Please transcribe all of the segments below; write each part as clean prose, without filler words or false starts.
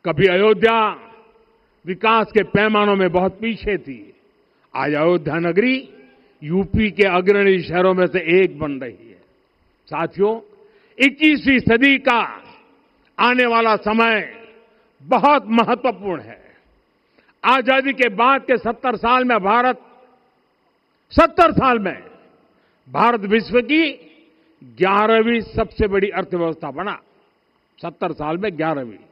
कभी अयोध्या विकास के पैमानों में बहुत पीछे थी। आज अयोध्या नगरी यूपी के अग्रणी शहरों में से एक बन रही है। साथियों, 21वीं सदी का आने वाला समय बहुत महत्वपूर्ण है। आजादी के बाद के 70 साल में भारत विश्व की 11वीं सबसे बड़ी अर्थव्यवस्था बना। 70 साल में 11वीं।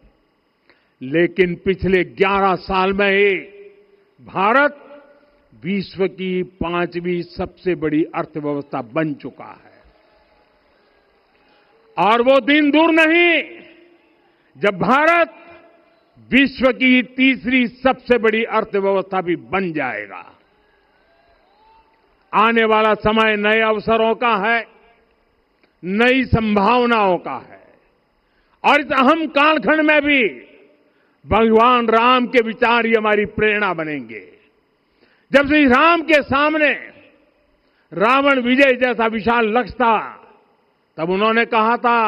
लेकिन पिछले 11 साल में ही भारत विश्व की 5वीं सबसे बड़ी अर्थव्यवस्था बन चुका है। और वो दिन दूर नहीं जब भारत विश्व की 3री सबसे बड़ी अर्थव्यवस्था भी बन जाएगा। आने वाला समय नए अवसरों का है, नई संभावनाओं का है। और इस अहम कालखंड में भी भगवान राम के विचार ही हमारी प्रेरणा बनेंगे। जब श्री राम के सामने रावण विजय जैसा विशाल लक्ष्य था, तब उन्होंने कहा था,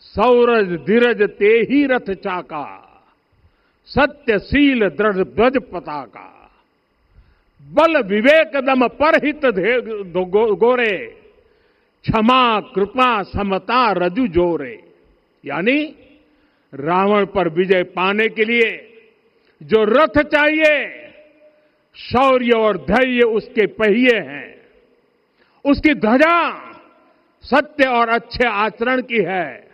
सौरज धीरज ते ही रथ चाका, सत्यशील दृढ़ ध्वज पताका, बल विवेक दम परहित गोरे, क्षमा कृपा समता रजु जोरे। यानी रावण पर विजय पाने के लिए जो रथ चाहिए, शौर्य और धैर्य उसके पहिए हैं, उसकी ध्वजा सत्य और अच्छे आचरण की है,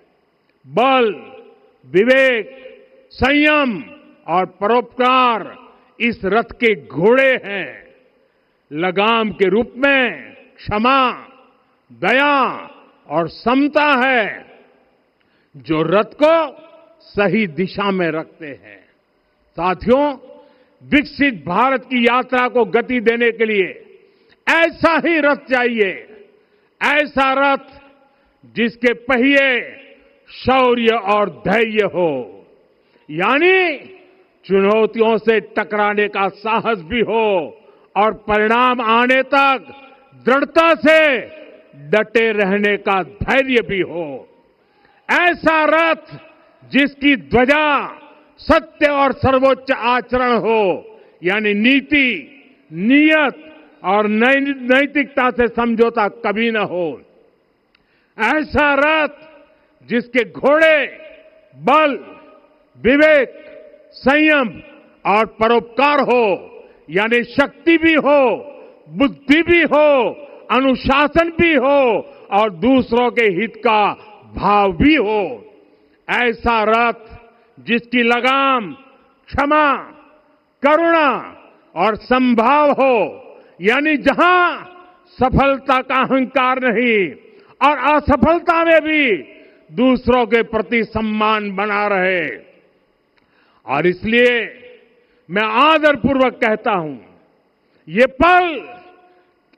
बल विवेक संयम और परोपकार इस रथ के घोड़े हैं। लगाम के रूप में क्षमा, दया और समता है जो रथ को सही दिशा में रखते हैं। साथियों, विकसित भारत की यात्रा को गति देने के लिए ऐसा ही रथ चाहिए, ऐसा रथ जिसके पहिए शौर्य और धैर्य हो, यानी चुनौतियों से टकराने का साहस भी हो और परिणाम आने तक दृढ़ता से डटे रहने का धैर्य भी हो। ऐसा रथ जिसकी ध्वजा सत्य और सर्वोच्च आचरण हो, यानी नीति, नियत और नैतिकता से समझौता कभी न हो। ऐसा रथ जिसके घोड़े बल विवेक संयम और परोपकार हो, यानी शक्ति भी हो, बुद्धि भी हो, अनुशासन भी हो और दूसरों के हित का भाव भी हो। ऐसा रथ जिसकी लगाम क्षमा, करुणा और संभाव हो, यानी जहां सफलता का अहंकार नहीं और असफलता में भी दूसरों के प्रति सम्मान बना रहे। और इसलिए मैं आदरपूर्वक कहता हूं, ये पल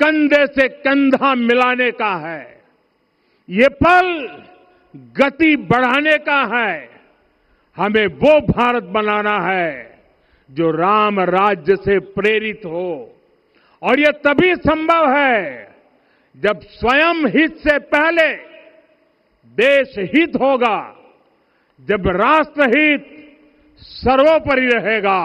कंधे से कंधा मिलाने का है, ये पल गति बढ़ाने का है। हमें वो भारत बनाना है जो राम राज्य से प्रेरित हो, और ये तभी संभव है जब स्वयं हित से पहले देश हित होगा, जब राष्ट्र हित सर्वोपरि रहेगा।